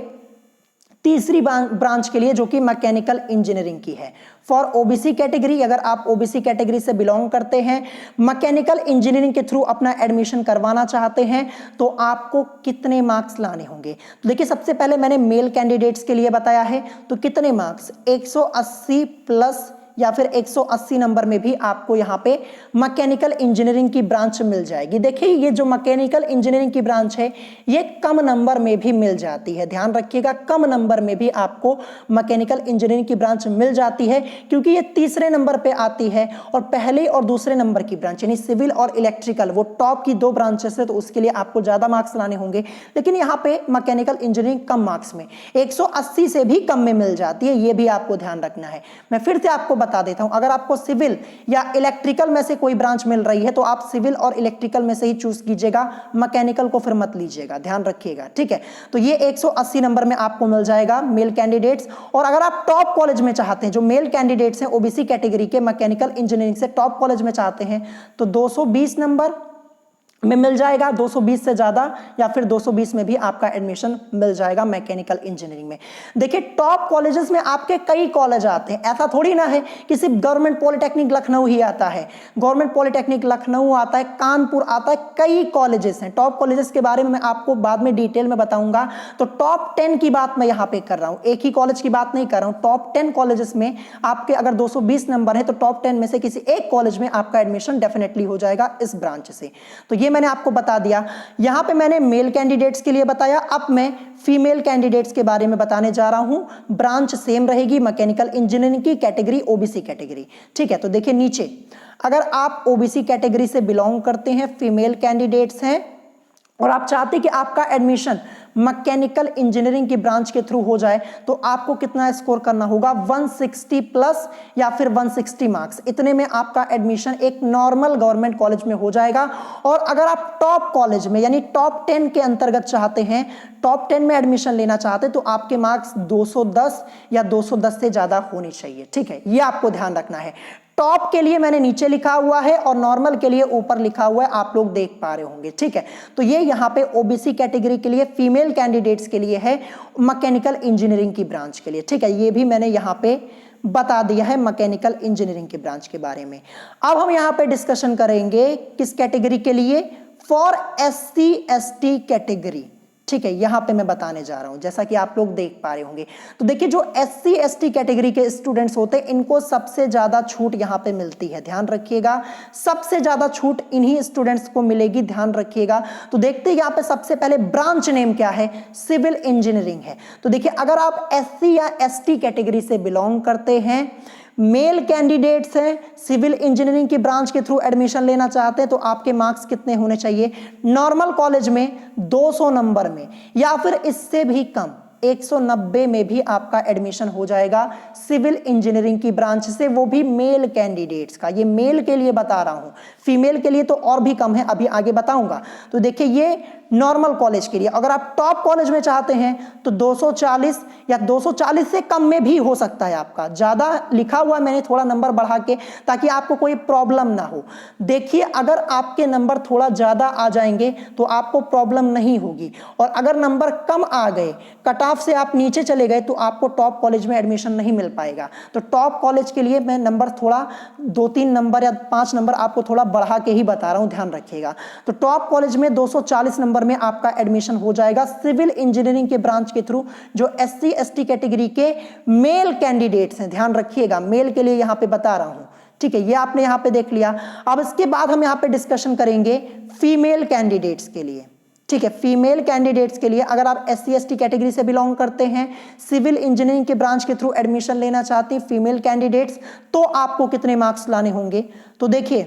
तीसरी ब्रांच के लिए जो कि मैकेनिकल इंजीनियरिंग की है फॉर ओबीसी कैटेगरी। अगर आप ओबीसी कैटेगरी से बिलोंग करते हैं, मैकेनिकल इंजीनियरिंग के थ्रू अपना एडमिशन करवाना चाहते हैं तो आपको कितने मार्क्स लाने होंगे? तो देखिए सबसे पहले मैंने मेल कैंडिडेट्स के लिए बताया है, तो कितने मार्क्स? 180 प्लस या फिर 180 नंबर में भी आपको यहाँ पे मैकेनिकल इंजीनियरिंग की ब्रांच मिल जाएगी। देखिए ये जो मैकेनिकल इंजीनियरिंग की ब्रांच है ये कम नंबर में भी मिल जाती है, ध्यान रखिएगा, कम नंबर में भी आपको मैकेनिकल इंजीनियरिंग की ब्रांच मिल जाती है क्योंकि ये तीसरे नंबर पे आती है और पहले और दूसरे नंबर की ब्रांच यानी सिविल और इलेक्ट्रिकल वो टॉप की दो ब्रांचेस है तो उसके लिए आपको ज्यादा मार्क्स लाने होंगे। लेकिन यहाँ पे मैकेनिकल इंजीनियरिंग कम मार्क्स में 180 से भी कम में मिल जाती है, ये भी आपको ध्यान रखना है। मैं फिर से आपको बता देता हूं, अगर आपको सिविल या इलेक्ट्रिकल में से कोई ब्रांच मिल रही है तो आप सिविल और इलेक्ट्रिकल में से ही चूज कीजिएगा, मैकेनिकल को फिर मत लीजिएगा, ध्यान रखिएगा, ठीक है। तो ये 180 नंबर में आपको मिल जाएगा मेल कैंडिडेट्स। और अगर आप टॉप कॉलेज में चाहते हैं, जो मेल कैंडिडेट्स हैं ओबीसी कैटेगरी के मैकेनिकल इंजीनियरिंग से टॉप कॉलेज में चाहते हैं तो 220 नंबर में मिल जाएगा, 220 से ज्यादा या फिर 220 में भी आपका एडमिशन मिल जाएगा मैकेनिकल इंजीनियरिंग में। देखिए टॉप कॉलेजेस में आपके कई कॉलेज आते हैं, ऐसा थोड़ी ना है कि सिर्फ गवर्नमेंट पॉलिटेक्निक लखनऊ ही आता है। गवर्नमेंट पॉलिटेक्निक लखनऊ आता है, कानपुर आता है, कई कॉलेजेस हैं। टॉप कॉलेजेस के बारे में मैं आपको बाद में डिटेल में बताऊंगा। तो टॉप 10 की बात मैं यहाँ पे कर रहा हूँ, एक ही कॉलेज की बात नहीं कर रहा हूँ। टॉप 10 कॉलेजेस में आपके अगर 220 नंबर है तो टॉप 10 में से किसी एक कॉलेज में आपका एडमिशन डेफिनेटली हो जाएगा इस ब्रांच से। तो ये मैंने आपको बता दिया। यहां पे मैंने मेल कैंडिडेट्स के लिए बताया, अब मैं फीमेल कैंडिडेट्स के बारे में बताने जा रहा हूं। ब्रांच सेम रहेगी, मैकेनिकल इंजीनियरिंग की, कैटेगरी ओबीसी कैटेगरी, ठीक है। तो देखिए नीचे अगर आप ओबीसी कैटेगरी से बिलोंग करते हैं, फीमेल कैंडिडेट्स हैं और आप चाहते कि आपका एडमिशन मैकेनिकल इंजीनियरिंग की ब्रांच के थ्रू हो जाए तो आपको कितना स्कोर करना होगा? 160 प्लस या फिर 160 मार्क्स, इतने में आपका एडमिशन एक नॉर्मल गवर्नमेंट कॉलेज में हो जाएगा। और अगर आप टॉप कॉलेज में यानी टॉप 10 के अंतर्गत चाहते हैं, टॉप 10 में एडमिशन लेना चाहते हैं तो आपके मार्क्स 210 या 210 से ज्यादा होनी चाहिए, ठीक है, ये आपको ध्यान रखना है। टॉप के लिए मैंने नीचे लिखा हुआ है और नॉर्मल के लिए ऊपर लिखा हुआ है, आप लोग देख पा रहे होंगे, ठीक है। तो ये यहाँ पे ओबीसी कैटेगरी के लिए फीमेल कैंडिडेट्स के लिए है, मैकेनिकल इंजीनियरिंग की ब्रांच के लिए, ठीक है। ये भी मैंने यहाँ पे बता दिया है मैकेनिकल इंजीनियरिंग की ब्रांच के बारे में। अब हम यहाँ पे डिस्कशन करेंगे किस कैटेगरी के लिए? फॉर SC ST कैटेगरी, ठीक है, यहां पे मैं बताने जा रहा हूं, जैसा कि आप लोग देख पा रहे होंगे। तो देखिए जो SC ST कैटेगरी के स्टूडेंट्स होते हैं इनको सबसे ज्यादा छूट यहां पे मिलती है, ध्यान रखिएगा, सबसे ज्यादा छूट इन्हीं स्टूडेंट्स को मिलेगी, ध्यान रखिएगा। तो देखते हैं यहां पे सबसे पहले ब्रांच नेम क्या है, सिविल इंजीनियरिंग है। तो देखिए अगर आप SC या ST कैटेगरी से बिलोंग करते हैं, मेल कैंडिडेट्स हैं, सिविल इंजीनियरिंग की ब्रांच के थ्रू एडमिशन लेना चाहते हैं तो आपके मार्क्स कितने होने चाहिए? नॉर्मल कॉलेज में 200 नंबर में या फिर इससे भी कम 190 में भी आपका एडमिशन हो जाएगा सिविल इंजीनियरिंग की ब्रांच से, वो भी मेल कैंडिडेट्स का। ये मेल के लिए बता रहा हूं, फीमेल के लिए तो और भी कम है, अभी आगे बताऊंगा। तो देखिए ये नॉर्मल कॉलेज के लिए। अगर आप टॉप कॉलेज में चाहते हैं तो 240 या 240 से कम में भी हो सकता है आपका। ज़्यादा लिखा हुआ मैंने थोड़ा नंबर बढ़ा के, ताकि आपको कोई प्रॉब्लम ना हो। देखिए, अगर आपके नंबर थोड़ा ज़्यादा आ जाएंगे तो आपको प्रॉब्लम नहीं होगी, और अगर नंबर कम आ गए, कट ऑफ से आप नीचे चले गए, तो आपको टॉप कॉलेज में एडमिशन नहीं मिल पाएगा। तो टॉप कॉलेज के लिए मैं नंबर थोड़ा 2-3 नंबर या 5 नंबर आपको थोड़ा बढ़ा के ही बता रहा हूँ, ध्यान रखिएगा। तो टॉप कॉलेज में 240 नंबर में आपका एडमिशन हो जाएगा सिविल इंजीनियरिंग के ब्रांच के थ्रू, जो SC ST कैटेगरी के मेल कैंडिडेट्स हैं। ध्यान रखिएगा, मेल के लिए यहां पे बता रहा हूं, ठीक है। ये आपने यहां पे देख लिया। अब इसके बाद हम यहां पे डिस्कशन करेंगे फीमेल कैंडिडेट्स के लिए, ठीक है। फीमेल कैंडिडेट्स के लिए, अगर आप SC ST कैटेगरी से बिलोंग करते हैं, सिविल इंजीनियरिंग के ब्रांच के थ्रू एडमिशन लेना चाहते हैं फीमेल कैंडिडेट्स, तो आपको कितने मार्क्स लाने होंगे? तो देखिए,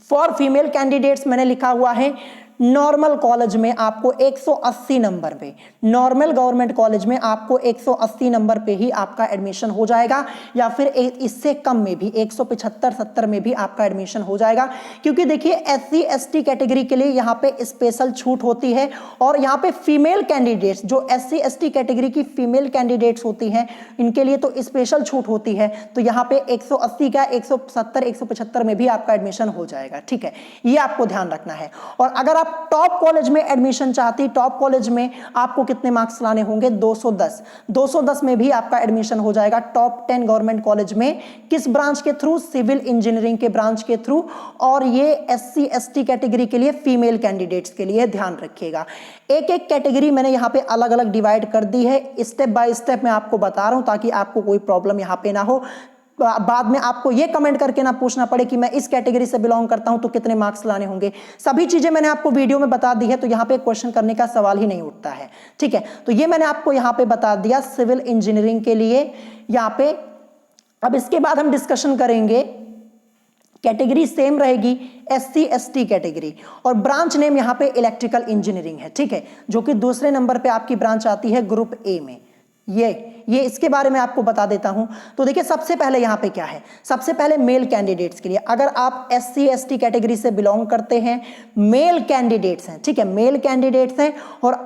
फॉर फीमेल कैंडिडेट्स मैंने लिखा हुआ है नॉर्मल कॉलेज में आपको 180 नंबर पे, नॉर्मल गवर्नमेंट कॉलेज में आपको 180 नंबर पे ही आपका एडमिशन हो जाएगा, या फिर इससे कम में भी 175-70 में भी आपका एडमिशन हो जाएगा। क्योंकि देखिए, SC ST कैटेगरी के लिए यहाँ पे स्पेशल छूट होती है, और यहाँ पे फीमेल कैंडिडेट्स, जो SC ST कैटेगरी की फीमेल कैंडिडेट्स होती हैं, इनके लिए तो स्पेशल छूट होती है। तो यहाँ पे 180 का 170-175 में भी आपका एडमिशन हो जाएगा, ठीक है। ये आपको ध्यान रखना है। और अगर आप टॉप कॉलेज में एडमिशन चाहती, टॉप कॉलेज में आपको कितने मार्क्स लाने होंगे? 210 में भी आपका एडमिशन हो जाएगा टॉप 10 गवर्नमेंट कॉलेज में। किस ब्रांच के थ्रू? सिविल इंजीनियरिंग के ब्रांच के थ्रू। और ये SC ST कैटेगरी के लिए फीमेल कैंडिडेट्स के लिए, ध्यान रखिएगा। एक एक कैटेगरी मैंने यहाँ पे अलग अलग डिवाइड कर दी है, स्टेप बाय स्टेप मैं आपको बता रहा हूं, ताकि आपको कोई प्रॉब्लम यहाँ पे ना हो, बाद में आपको ये कमेंट करके ना पूछना पड़े कि मैं इस कैटेगरी से बिलोंग करता हूं तो कितने मार्क्स लाने होंगे। सभी चीजें मैंने आपको वीडियो में बता दी है, तो यहां पे क्वेश्चन करने का सवाल ही नहीं उठता है, ठीक है। तो ये मैंने आपको यहां पे बता दिया सिविल इंजीनियरिंग के लिए यहां पे। अब इसके बाद हम डिस्कशन करेंगे, कैटेगरी सेम रहेगी SC ST कैटेगरी, और ब्रांच नेम यहां पे इलेक्ट्रिकल इंजीनियरिंग है, ठीक है, जो कि दूसरे नंबर पे आपकी ब्रांच आती है ग्रुप A में। ये इसके बारे में आपको बता देता हूं। तो देखिए, सबसे पहले यहां पे क्या है, सबसे पहले मेल कैंडिडेट्स के लिए, अगर आप SC ST कैटेगरी से बिलोंग करते हैं, मेल कैंडिडेट्स हैं, ठीक है, मेल कैंडिडेट्स हैं, और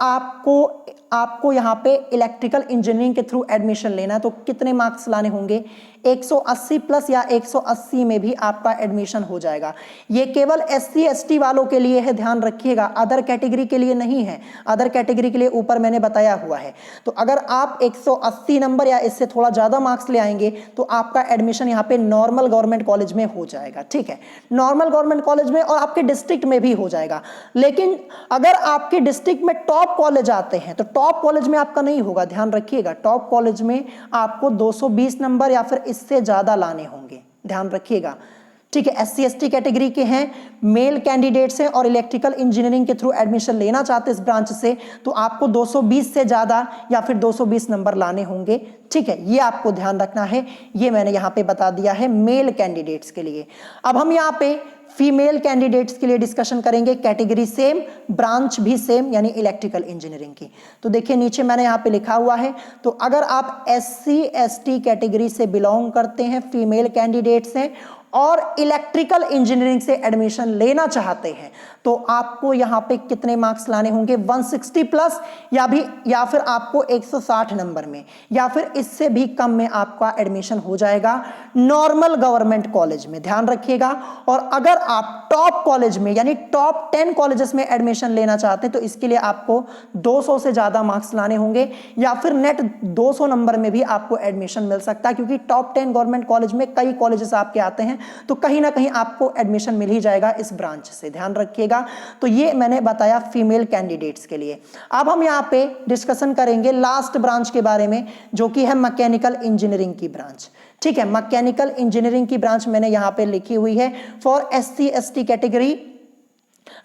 आपको यहां पे इलेक्ट्रिकल इंजीनियरिंग के थ्रू एडमिशन लेना है, तो कितने मार्क्स लाने होंगे? 180 प्लस या 180 में भी आपका एडमिशन हो जाएगा। ये केवल SC ST वालों के लिए है, ध्यान रखिएगा, अदर कैटेगरी के लिए नहीं है। अदर कैटेगरी के लिए ऊपर मैंने बताया हुआ है। तो अगर आप 180 नंबर या इससे थोड़ा ज्यादा मार्क्स ले आएंगे तो आपका एडमिशन यहाँ पे नॉर्मल गवर्नमेंट कॉलेज में हो जाएगा, ठीक है, नॉर्मल गवर्नमेंट कॉलेज में, और आपके डिस्ट्रिक्ट में भी हो जाएगा। लेकिन अगर आपके डिस्ट्रिक्ट में टॉप कॉलेज आते हैं तो टॉप कॉलेज में आपका नहीं होगा, ध्यान रखिएगा। टॉप कॉलेज में आपको 220 नंबर या फिर इससे ज्यादा लाने होंगे, ध्यान रखिएगा, ठीक है। SC ST कैटेगरी के हैं, मेल कैंडिडेट्स हैं, और इलेक्ट्रिकल इंजीनियरिंग के थ्रू एडमिशन लेना चाहते इस ब्रांच से, तो आपको 220 से ज्यादा या फिर 220 नंबर लाने होंगे, ठीक है। ये आपको ध्यान रखना है, ये मैंने यहां पे बता दिया है मेल कैंडिडेट्स के लिए। अब हम यहां पे फीमेल कैंडिडेट्स के लिए डिस्कशन करेंगे, कैटेगरी सेम, ब्रांच भी सेम, यानी इलेक्ट्रिकल इंजीनियरिंग की। तो देखिए, नीचे मैंने यहां पे लिखा हुआ है, तो अगर आप SC ST कैटेगरी से बिलोंग करते हैं, फीमेल कैंडिडेट्स हैं, और इलेक्ट्रिकल इंजीनियरिंग से एडमिशन लेना चाहते हैं, तो आपको यहां पे कितने मार्क्स लाने होंगे? 160 प्लस, या फिर आपको 160 नंबर में, या फिर इससे भी कम में आपका एडमिशन हो जाएगा नॉर्मल गवर्नमेंट कॉलेज में, ध्यान रखिएगा। और अगर आप टॉप कॉलेज में, यानी टॉप 10 कॉलेजेस में एडमिशन लेना चाहते हैं, तो इसके लिए आपको 200 से ज्यादा मार्क्स लाने होंगे, या फिर नेट 200 नंबर में भी आपको एडमिशन मिल सकता है, क्योंकि टॉप 10 गवर्नमेंट कॉलेज में कई कॉलेजेस आपके आते हैं, तो कहीं ना कहीं आपको एडमिशन मिल ही जाएगा इस ब्रांच से, ध्यान रखिएगा। तो ये मैंने बताया फीमेल कैंडिडेट्स के लिए। अब हम यहाँ पे डिस्कशन करेंगे लास्ट ब्रांच के बारे में, जो कि है मैकेनिकल इंजीनियरिंग की ब्रांच, ठीक है। मैकेनिकल इंजीनियरिंग की ब्रांच मैंने यहाँ पे लिखी हुई है फॉर SC ST कैटेगरी।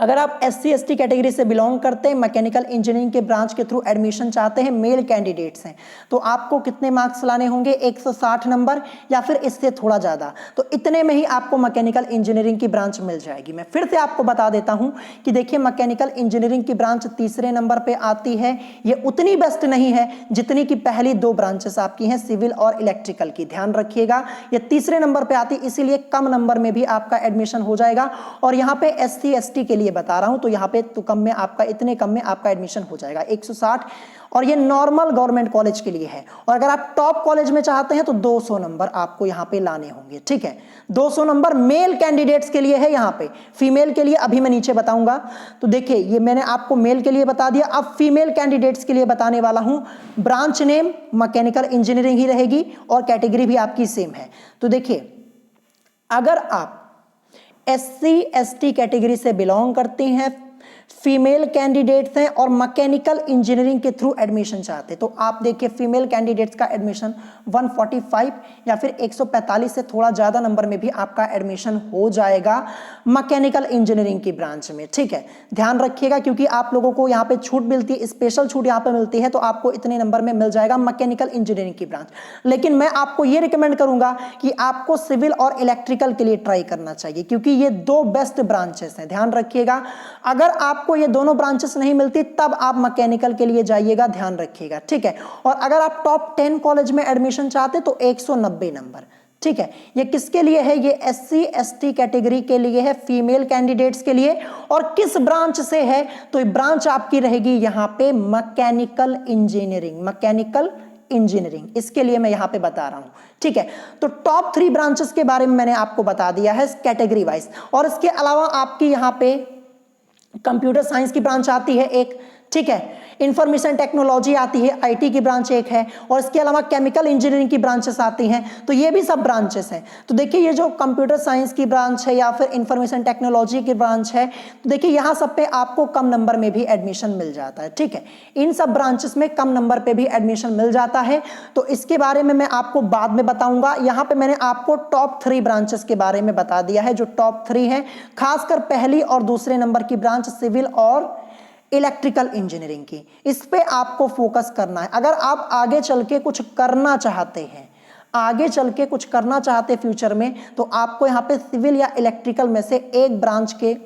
अगर आप SC ST कैटेगरी से बिलोंग करते हैं, मैकेनिकल इंजीनियरिंग के ब्रांच के थ्रू एडमिशन चाहते हैं, मेल कैंडिडेट्स हैं, तो आपको कितने मार्क्स लाने होंगे? 160 नंबर या फिर इससे थोड़ा ज्यादा। तो इतने में ही आपको मैकेनिकल इंजीनियरिंग की ब्रांच मिल जाएगी। मैं फिर से आपको बता देता हूं कि देखिए, मैकेनिकल इंजीनियरिंग की ब्रांच तीसरे नंबर पे आती है। ये उतनी बेस्ट नहीं है जितनी की पहली 2 ब्रांचेस आपकी हैं, सिविल और इलेक्ट्रिकल की, ध्यान रखिएगा। ये तीसरे नंबर पे आती है, इसीलिए कम नंबर में भी आपका एडमिशन हो जाएगा। और यहाँ पे SC ST के लिए बता रहा हूं, तो यहाँ पे तो कम में आपका, इतने कम में आपका एडमिशन हो जाएगा 160, और ये नॉर्मल गवर्नमेंट कॉलेज के लिए है। और अगर आप टॉप कॉलेज में चाहते हैं तो 200 नंबर आपको यहाँ पे लाने होंगे, ठीक है। 200 नंबर मेल कैंडिडेट्स के लिए है, यहाँ पे फीमेल के लिए अभी मैं नीचे बताऊंगा। तो देखिए ये मैंने आपको मेल के लिए बता दिया, अब फीमेल कैंडिडेट्स के लिए बताने वाला हूं। ब्रांच नेम मैकेनिकल इंजीनियरिंग ही रहेगी और कैटेगरी भी आपकी सेम है। तो देखिए अगर आप SC ST कैटेगरी से बिलोंग करते हैं, फीमेल कैंडिडेट्स हैं और मैकेनिकल इंजीनियरिंग के थ्रू एडमिशन चाहते हैं, तो आप देखिए फीमेल कैंडिडेट्स का एडमिशन 145 या फिर 145 से थोड़ा ज़्यादा नंबर में भी आपका एडमिशन हो जाएगा मैकेनिकल इंजीनियरिंग की ब्रांच में, ठीक है। ध्यान रखिएगा क्योंकि आप लोगों को यहाँ पे छूट मिलती है, स्पेशल छूट यहाँ पे मिलती है, तो आपको इतने नंबर में मिल जाएगा मैकेनिकल इंजीनियरिंग की ब्रांच। लेकिन मैं आपको ये रिकमेंड करूंगा कि आपको सिविल और इलेक्ट्रिकल के लिए ट्राई करना चाहिए क्योंकि ये दो बेस्ट ब्रांचेस हैं। ध्यान रखिएगा, अगर आपको ये दोनों ब्रांचेस नहीं मिलती तब आप मैकेनिकल के लिए जाइएगा, ध्यान रखिएगा, ठीक है। और अगर आप टॉप 10 कॉलेज में एडमिशन चाहते तो 190 नंबर, ठीक है। ये किसके लिए है? ये SC ST कैटेगरी के लिए है, फीमेल कैंडिडेट्स के लिए। और किस ब्रांच से है? तो ये ब्रांच आपकी रहेगी यहाँ पे मैकेनिकल इंजीनियरिंग, मैकेनिकल इंजीनियरिंग, इसके लिए मैं यहां पे बता रहा हूं, ठीक है। तो टॉप 3 ब्रांचेस के बारे में मैंने आपको बता दिया है कैटेगरी वाइज। और इसके अलावा आपकी यहां पे कंप्यूटर साइंस की ब्रांच आती है एक, ठीक है। इंफॉर्मेशन टेक्नोलॉजी आती है, IT की ब्रांच एक है, और इसके अलावा केमिकल इंजीनियरिंग की ब्रांचेस आती हैं। तो ये भी सब ब्रांचेस हैं। तो देखिए ये जो कंप्यूटर साइंस की ब्रांच है या फिर इंफॉर्मेशन टेक्नोलॉजी की ब्रांच है, तो देखिए यहाँ सब पे आपको कम नंबर में भी एडमिशन मिल जाता है, ठीक है। इन सब ब्रांचेस में कम नंबर पे भी एडमिशन मिल जाता है, तो इसके बारे में मैं आपको बाद में बताऊंगा। यहाँ पे मैंने आपको टॉप 3 ब्रांचेस के बारे में बता दिया है, जो टॉप 3 है, खासकर पहली और दूसरे नंबर की ब्रांच सिविल और इलेक्ट्रिकल इंजीनियरिंग की, इस पे आपको फोकस करना है। अगर आप आगे चल के कुछ करना चाहते हैं, आगे चल के कुछ करना चाहते हैं फ्यूचर में, तो आपको यहाँ पे सिविल या इलेक्ट्रिकल में से एक ब्रांच के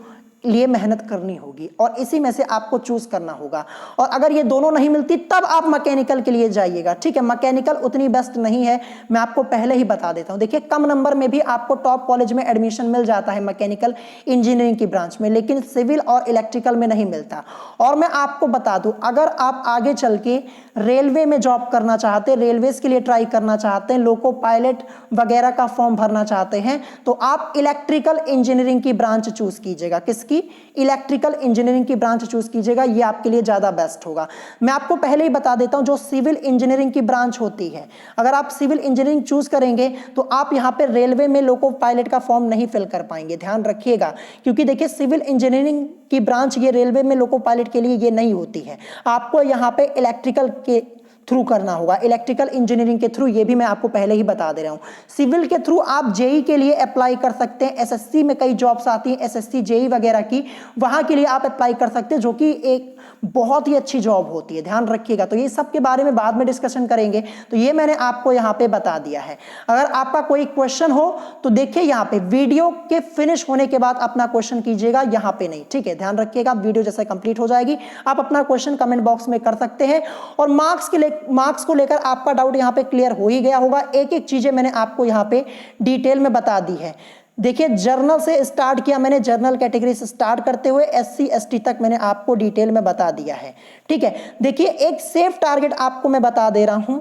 लिए मेहनत करनी होगी और इसी में से आपको चूज करना होगा। और अगर ये दोनों नहीं मिलती तब आप मैकेनिकल के लिए जाइएगा, ठीक है। मैकेनिकल उतनी बेस्ट नहीं है, मैं आपको पहले ही बता देता हूं। देखिए कम नंबर में भी आपको टॉप कॉलेज में एडमिशन मिल जाता है मैकेनिकल इंजीनियरिंग की ब्रांच में, लेकिन सिविल और इलेक्ट्रिकल में नहीं मिलता। और मैं आपको बता दूं, अगर आप आगे चल के रेलवे में जॉब करना चाहते हैं, रेलवेज के लिए ट्राई करना चाहते हैं, लोको पायलट वगैरह का फॉर्म भरना चाहते हैं, तो आप इलेक्ट्रिकल इंजीनियरिंग की ब्रांच चूज कीजिएगा। किसकी? इलेक्ट्रिकल इंजीनियरिंग की ब्रांच चूज कीजिएगा, ये आपके लिए ज्यादा बेस्ट होगा। मैं आपको पहले ही बता देता हूं, जो सिविल इंजीनियरिंग की ब्रांच होती है, अगर आप सिविल इंजीनियरिंग चूज करेंगे तो आप यहां पे रेलवे में लोको पायलट का फॉर्म नहीं फिल कर पाएंगे, ध्यान रखिएगा। क्योंकि देखिए सिविल इंजीनियरिंग की ब्रांच ये रेलवे में लोको पायलट के लिए ये नहीं होती है, आपको यहां पे इलेक्ट्रिकल के थ्रू करना होगा, इलेक्ट्रिकल इंजीनियरिंग के थ्रू, ये भी मैं आपको पहले ही बता दे रहा हूं। सिविल के थ्रू आप जेई के लिए अप्लाई कर सकते हैं, SSC में कई जॉब्स आती हैं, SSC जेई वगैरह की, वहां के लिए आप अप्लाई कर सकते हैं, जो कि एक बहुत ही अच्छी जॉब होती है, ध्यान रखिएगा। तो ये सब के बारे में बाद में डिस्कशन करेंगे, तो ये मैंने आपको यहाँ पे बता दिया है। अगर आपका कोई क्वेश्चन हो तो देखिए यहाँ पे वीडियो के फिनिश होने के बाद अपना क्वेश्चन कीजिएगा, यहाँ पे नहीं, ठीक है। ध्यान रखिएगा, वीडियो जैसे कंप्लीट हो जाएगी आप अपना क्वेश्चन कमेंट बॉक्स में कर सकते हैं। और मार्क्स को लेकर आपका डाउट यहाँ पे क्लियर हो ही गया होगा। एक एक चीजें मैंने आपको यहाँ पे डिटेल में बता दी है। देखिए जर्नल से स्टार्ट किया मैंने, जर्नल कैटेगरी से स्टार्ट करते हुए SC ST तक मैंने आपको डिटेल में बता दिया है, ठीक है। देखिए एक सेफ टारगेट आपको मैं बता दे रहा हूं,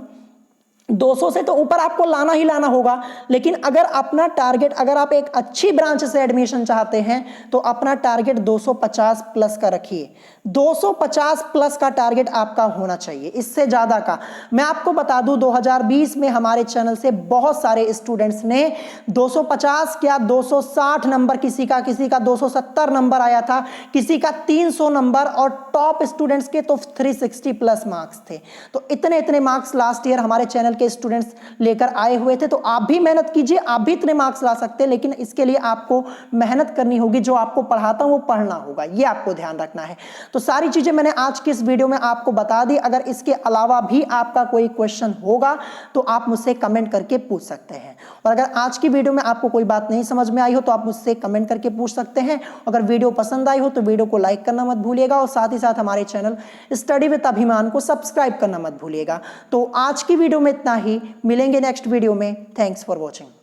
200 से तो ऊपर आपको लाना ही लाना होगा। लेकिन अगर अपना टारगेट, अगर आप एक अच्छी ब्रांच से एडमिशन चाहते हैं तो अपना टारगेट 250 प्लस का रखिए, 250 प्लस का टारगेट आपका होना चाहिए, इससे ज्यादा का। मैं आपको बता दूं 2020 में हमारे चैनल से बहुत सारे स्टूडेंट्स ने 250 क्या 260 नंबर, किसी का 270 नंबर आया था, किसी का 300 नंबर, और टॉप स्टूडेंट्स के तो 360 प्लस मार्क्स थे। तो इतने मार्क्स लास्ट ईयर हमारे चैनल के स्टूडेंट्स लेकर आए हुए थे। तो आप भी मेहनत कीजिए, आप भी इतने मार्क्स ला सकते हैं, लेकिन इसके लिए आपको मेहनत करनी होगी। जो आपको पढ़ाता हूं वो पढ़ना होगा, ये आपको ध्यान रखना है। तो सारी चीजें मैंने आज की इस वीडियो में आपको बता दी। अगर इसके अलावा भी आपका कोई क्वेश्चन होगा तो आप मुझसे कमेंट करके पूछ सकते हैं। और अगर आज की वीडियो में आपको कोई बात नहीं समझ में आई हो तो आप मुझसे कमेंट करके पूछ सकते हैं। अगर वीडियो पसंद आई हो तो वीडियो को लाइक करना मत भूलिएगा, और साथ ही साथ हमारे चैनल स्टडी विद अभिमान को सब्सक्राइब करना मत भूलिएगा। तो आज की वीडियो में इतना ही, मिलेंगे नेक्स्ट वीडियो में। Thanks for watching.